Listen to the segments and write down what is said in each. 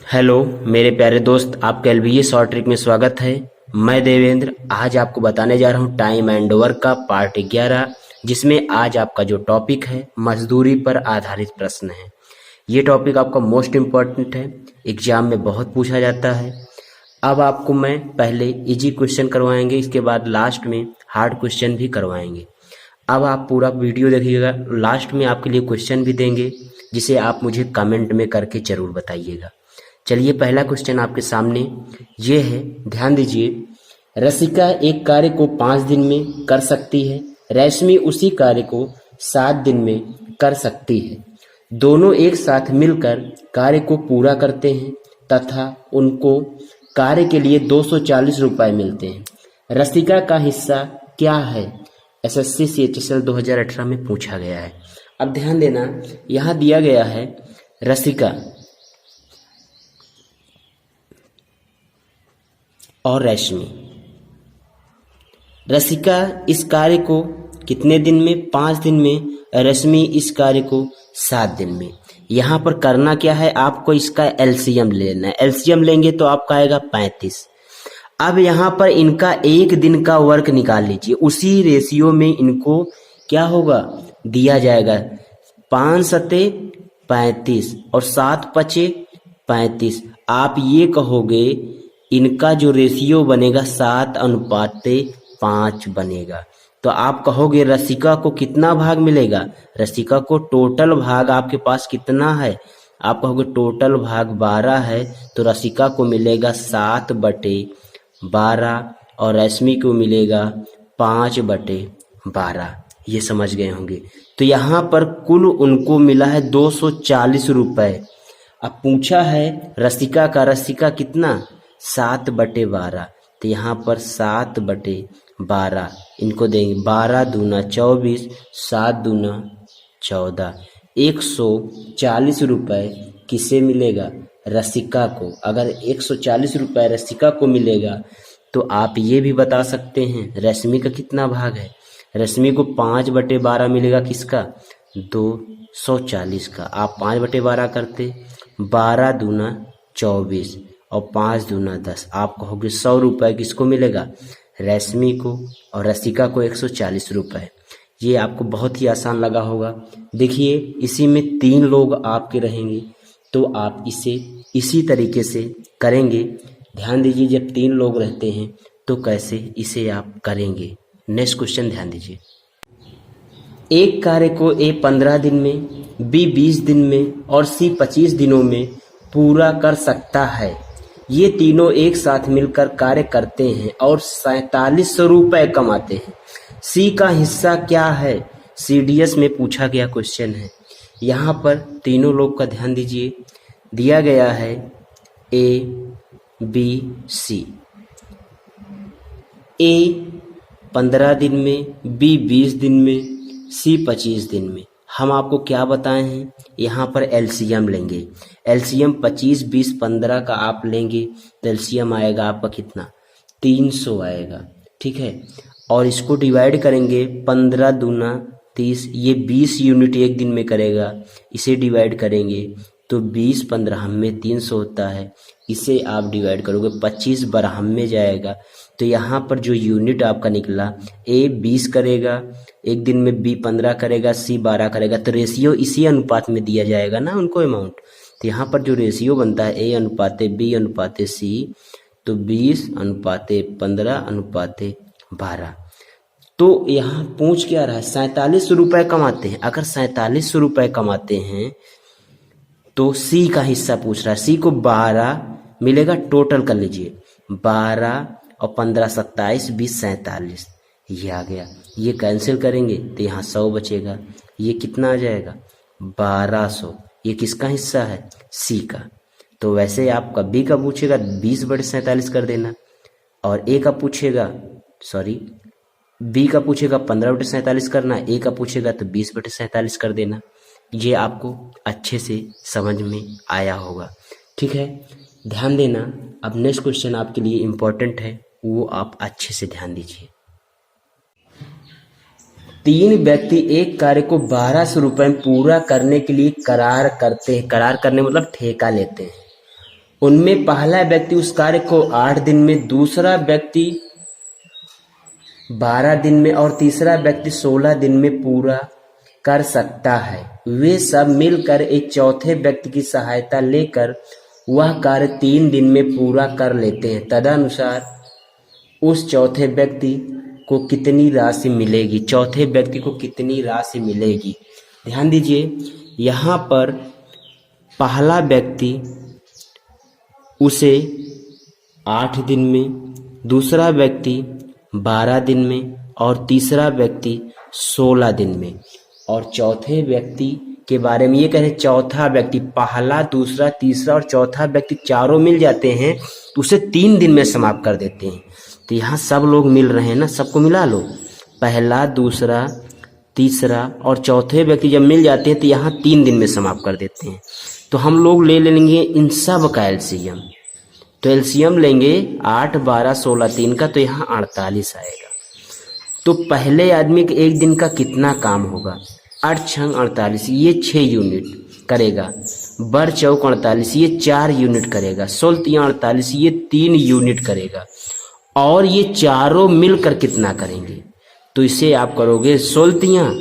Hello मेरे प्यारे दोस्त, आपका एलबीए शॉर्ट ट्रिक में स्वागत है। मैं देवेंद्र आज आपको बताने जा रहा हूँ टाइम एंड वर्क का पार्ट 11, जिसमें आज आपका जो टॉपिक है मजदूरी पर आधारित प्रश्न है। ये टॉपिक आपका मोस्ट इम्पॉर्टेंट है, एग्जाम में बहुत पूछा जाता है। अब आपको मैं पहले इजी क्वेश्चन करवाएंगे, इसके बाद लास्ट में हार्ड क्वेश्चन भी करवाएंगे। अब आप पूरा वीडियो देखिएगा, लास्ट में आपके लिए क्वेश्चन भी देंगे जिसे आप मुझे कमेंट में करके जरूर बताइएगा। चलिए पहला क्वेश्चन आपके सामने ये है, ध्यान दीजिए। रसिका एक कार्य को 5 दिन में कर सकती है, रश्मि उसी कार्य को 7 दिन में कर सकती है। दोनों एक साथ मिलकर कार्य को पूरा करते हैं तथा उनको कार्य के लिए 240 रुपये मिलते हैं। रसिका का हिस्सा क्या है? एसएससी CHSL 2018 में पूछा गया है। अब ध्यान देना, यहाँ दिया गया है रसिका और रश्मि। रसिका इस कार्य को कितने दिन में? 5 दिन में। रश्मि इस कार्य को 7 दिन में। यहाँ पर करना क्या है, आपको इसका एलसीएम लेना है। एलसीएम लेंगे तो आपका आएगा 35। अब यहाँ पर इनका एक दिन का वर्क निकाल लीजिए, उसी रेशियो में इनको क्या होगा दिया जाएगा। 5 सते 35 और 7 पचे 35। आप ये कहोगे इनका जो रेशियो बनेगा 7:5 बनेगा। तो आप कहोगे रसिका को कितना भाग मिलेगा? रसिका को टोटल भाग आपके पास कितना है? आप कहोगे टोटल भाग 12 है, तो रसिका को मिलेगा 7/12 और रश्मि को मिलेगा 5/12। ये समझ गए होंगे। तो यहाँ पर कुल उनको मिला है 240 रुपये। अब पूछा है रसिका का, रसिका कितना? 7/12। तो यहाँ पर 7/12 इनको देंगे। 12 दूना 24, 7 दूना 14। 140 रुपये किसे मिलेगा? रसिका को। अगर 140 रुपये रसिका को मिलेगा तो आप ये भी बता सकते हैं रश्मि का कितना भाग है। रश्मि को 5/12 मिलेगा, किसका? 240 का। आप 5/12 करते, 12 दूना 24 और 5 दूना 10। आप कहोगे 100 रुपये किसको मिलेगा? रश्मि को। और रसिका को 140 रुपये। ये आपको बहुत ही आसान लगा होगा। देखिए इसी में 3 लोग आपके रहेंगे तो आप इसे इसी तरीके से करेंगे। ध्यान दीजिए, जब 3 लोग रहते हैं तो कैसे इसे आप करेंगे। नेक्स्ट क्वेश्चन ध्यान दीजिए। एक कार्य को A 15 दिन में, B 20 दिन में और C 25 दिनों में पूरा कर सकता है। ये तीनों एक साथ मिलकर कार्य करते हैं और 4700 रुपये कमाते हैं। सी का हिस्सा क्या है? CDS में पूछा गया क्वेश्चन है। यहाँ पर तीनों लोग का ध्यान दीजिए, दिया गया है A, B, C। A 15 दिन में, B 20 दिन में, C 25 दिन में। हम आपको क्या बताए हैं, यहाँ पर एलसीएम लेंगे। एलसीएम 25, 20, 15 का आप लेंगे तो एलसीएम आएगा आपका कितना? 300 आएगा। ठीक है, और इसको डिवाइड करेंगे 15 दूना 30। ये 20 यूनिट एक दिन में करेगा, इसे डिवाइड करेंगे तो 20 15 में 300 होता है। इसे आप डिवाइड करोगे 25 12 में जाएगा। तो यहाँ पर जो यूनिट आपका निकला, A 20 करेगा एक दिन में, B 15 करेगा, C 12 करेगा। तो रेशियो इसी अनुपात में दिया जाएगा ना उनको अमाउंट। तो यहाँ पर जो रेशियो बनता है A अनुपाते B अनुपाते C, तो 20:15:12। तो यहाँ पूछ क्या रहा है? 4700 रुपये कमाते हैं। अगर 4700 रुपये कमाते हैं तो C का हिस्सा पूछ रहा है। C को 12 मिलेगा, टोटल कर लीजिए। 12 और 15 27, 20 47। ये आ गया। ये कैंसिल करेंगे तो यहाँ 100 बचेगा। ये कितना आ जाएगा? 1200। ये किसका हिस्सा है? C का। तो वैसे आपका B का पूछेगा 20/47 कर देना, और A का पूछेगा B का पूछेगा 15/47 करना, A का पूछेगा तो 20/47 कर देना। ये आपको अच्छे से समझ में आया होगा। ठीक है, ध्यान देना। अब नेक्स्ट क्वेश्चन आपके लिए इम्पोर्टेंट है, वो आप अच्छे से ध्यान दीजिए। 3 व्यक्ति एक कार्य को 1200 रुपये में पूरा करने के लिए करार करते हैं। करार करने मतलब ठेका लेते हैं। उनमें पहला व्यक्ति उस कार्य को 8 दिन में, दूसरा व्यक्ति 12 दिन में और तीसरा व्यक्ति 16 दिन में पूरा कर सकता है। वे सब मिलकर एक चौथे व्यक्ति की सहायता लेकर वह कार्य 3 दिन में पूरा कर लेते हैं। तदनुसार उस चौथे व्यक्ति को कितनी राशि मिलेगी? चौथे व्यक्ति को कितनी राशि मिलेगी? ध्यान दीजिए, यहाँ पर पहला व्यक्ति उसे 8 दिन में, दूसरा व्यक्ति 12 दिन में और तीसरा व्यक्ति 16 दिन में। और चौथे व्यक्ति के बारे में ये कह रहे, चौथा व्यक्ति, पहला, दूसरा, तीसरा और चौथा व्यक्ति चारों मिल जाते हैं तो उसे 3 दिन में समाप्त कर देते हैं। तो यहाँ सब लोग मिल रहे हैं ना, सबको मिला लो। पहला, दूसरा, तीसरा और चौथे व्यक्ति जब मिल जाते हैं तो यहाँ 3 दिन में समाप्त कर देते हैं। तो हम लोग ले लेंगे इन सब का एलसीएम। तो एलसीएम लेंगे 8, 12, 16, 3 का, तो यहाँ 48 आएगा। तो पहले आदमी के एक दिन का कितना काम होगा? 8 छंग 48, ये 6 यूनिट करेगा। बर चौक 48, ये 4 यूनिट करेगा। 16 48, ये 3 यूनिट करेगा। और ये चारों मिलकर कितना करेंगे? तो इसे आप करोगे 16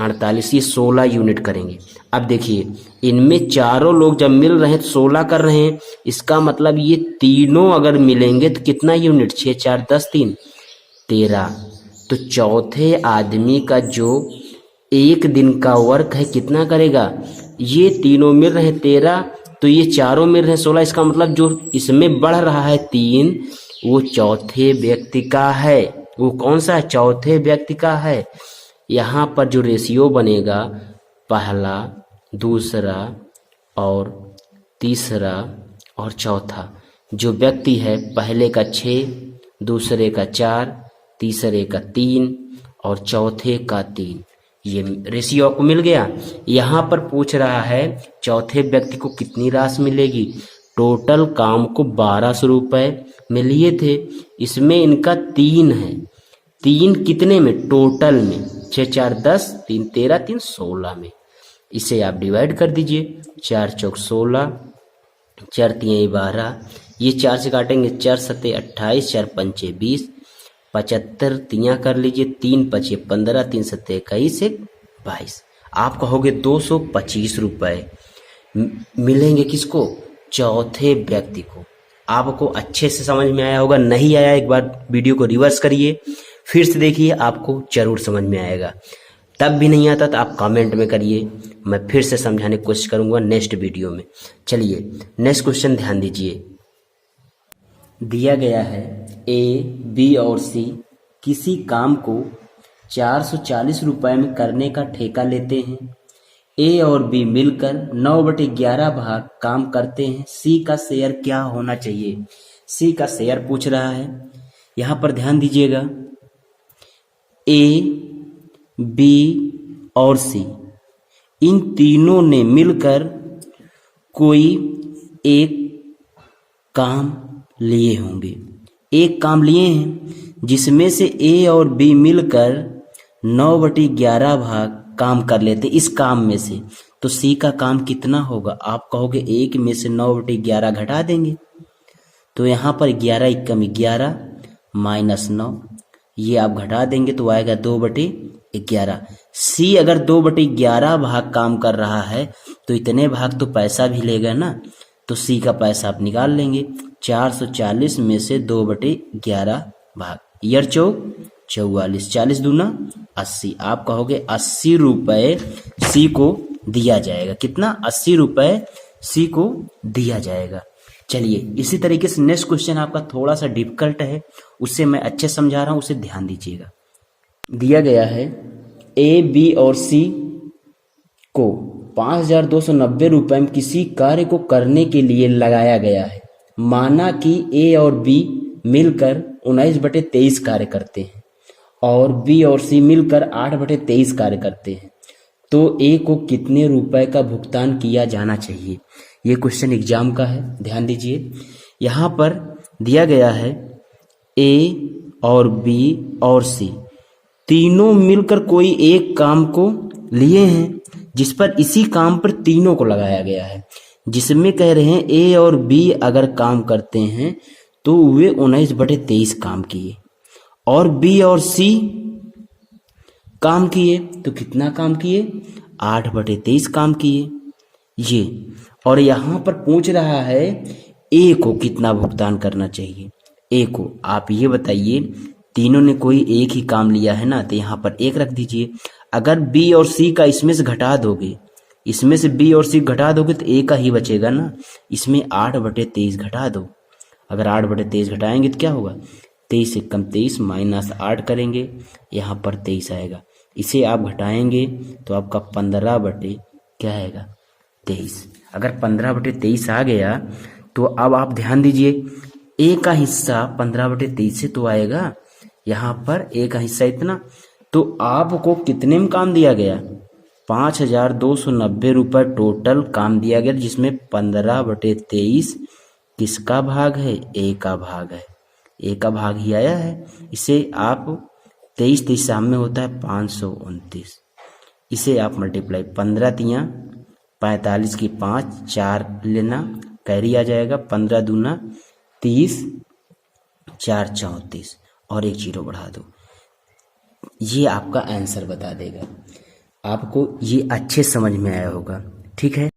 48, ये 16 यूनिट करेंगे। अब देखिए, इनमें चारों लोग जब मिल रहे हैं तो 16 कर रहे हैं। इसका मतलब ये तीनों अगर मिलेंगे तो कितना यूनिट? 6 4 10 3 13। तो चौथे आदमी का जो एक दिन का वर्क है कितना करेगा? ये तीनों मिल रहे हैं 13, तो ये चारों मिल रहे हैं 16। इसका मतलब जो इसमें बढ़ रहा है 3, वो चौथे व्यक्ति का है। वो कौन सा है? चौथे व्यक्ति का है। यहाँ पर जो रेशियो बनेगा, पहला, दूसरा और तीसरा और चौथा, जो व्यक्ति है पहले का 6, दूसरे का 4, तीसरे का 3 और चौथे का 3, ये रेशियो आपको मिल गया। यहाँ पर पूछ रहा है चौथे व्यक्ति को कितनी राशि मिलेगी? टोटल काम को 1200 रुपये में लिए थे, इसमें इनका 3 है। 3 कितने में? टोटल में 6 4 10, 3 13, 3 16 में। इसे आप डिवाइड कर दीजिए। 4 चौक 16, 4 3 12, ये 4 से काटेंगे 4 7 28, 4 5 20, 75 तियाँ कर लीजिए, 3 5 15, 3 7 21, 1 22। आप कहोगे 225 रुपये मिलेंगे किसको? चौथे व्यक्ति को। आपको अच्छे से समझ में आया होगा। नहीं आया, एक बार वीडियो को रिवर्स करिए, फिर से देखिए, आपको जरूर समझ में आएगा। तब भी नहीं आता तो आप कमेंट में करिए, मैं फिर से समझाने की कोशिश करूंगा नेक्स्ट वीडियो में। चलिए नेक्स्ट क्वेश्चन ध्यान दीजिए। दिया गया है ए, बी और सी किसी काम को 440 रुपये में करने का ठेका लेते हैं। ए और बी मिलकर 9/11 भाग काम करते हैं। सी का शेयर क्या होना चाहिए? सी का शेयर पूछ रहा है। यहाँ पर ध्यान दीजिएगा, ए, बी और सी इन तीनों ने मिलकर कोई एक काम लिए होंगे। एक काम लिए हैं जिसमें से ए और बी मिलकर 9/11 भाग काम कर लेते इस काम में से। तो सी का काम कितना होगा? आप कहोगे 1 में से 9/11 घटा देंगे। तो यहाँ पर 11 एकम 11 माइनस 9, ये आप घटा देंगे तो आएगा 2/11। सी अगर 2/11 भाग काम कर रहा है तो इतने भाग तो पैसा भी लेगा ना, तो सी का पैसा आप निकाल लेंगे। 440 में से 2/11 भाग, ईयर चौक 44, 40 दूना 80। आप कहोगे 80 रुपये सी को दिया जाएगा। कितना? 80 रुपये सी को दिया जाएगा। चलिए इसी तरीके से नेक्स्ट क्वेश्चन आपका थोड़ा सा डिफिकल्ट है, उससे मैं अच्छे समझा रहा हूँ, उसे ध्यान दीजिएगा। दिया गया है ए, बी और सी को 5290 रुपये में किसी कार्य को करने के लिए लगाया गया है। माना कि ए और बी मिलकर 19/23 कार्य करते हैं और बी और सी मिलकर 8/23 कार्य करते हैं, तो ए को कितने रुपए का भुगतान किया जाना चाहिए? ये क्वेश्चन एग्जाम का है, ध्यान दीजिए। यहाँ पर दिया गया है ए और बी और सी तीनों मिलकर कोई एक काम को लिए हैं जिस पर इसी काम पर तीनों को लगाया गया है। जिसमें कह रहे हैं ए और बी अगर काम करते हैं तो वे 19/23 काम किए, और बी और सी काम किए तो कितना काम किए, 8/23 काम किए ये। और यहां पर पूछ रहा है ए को कितना भुगतान करना चाहिए। ए को आप ये बताइए, तीनों ने कोई एक ही काम लिया है ना, तो यहां पर 1 रख दीजिए। अगर बी और सी का इसमें से घटा दोगे, इसमें से बी और सी घटा दोगे तो ए का ही बचेगा ना। इसमें 8/23 घटा दो। अगर 8/23 घटाएंगे तो क्या होगा, 23 से कम 23 माइनस 8 करेंगे, यहाँ पर 23 आएगा। इसे आप घटाएंगे तो आपका 15 क्या आएगा, 23। अगर 15/23 आ गया तो अब आप ध्यान दीजिए, ए का हिस्सा 15/23 से तो आएगा, यहाँ पर ए का हिस्सा इतना, तो आपको कितने में काम दिया गया, 5,290 रुपये टोटल काम दिया गया, जिसमें 15/23 किसका भाग है, ए का भाग है, ए का भाग ही आया है। इसे आप 23 शाम में होता है 529, इसे आप मल्टीप्लाई 15 तियाँ 45 की 5 4 लेना, कैरी आ जाएगा, 15 दूना 30 4 34 और 1 जीरो बढ़ा दो, ये आपका आंसर बता देगा। आपको ये अच्छे समझ में आया होगा, ठीक है।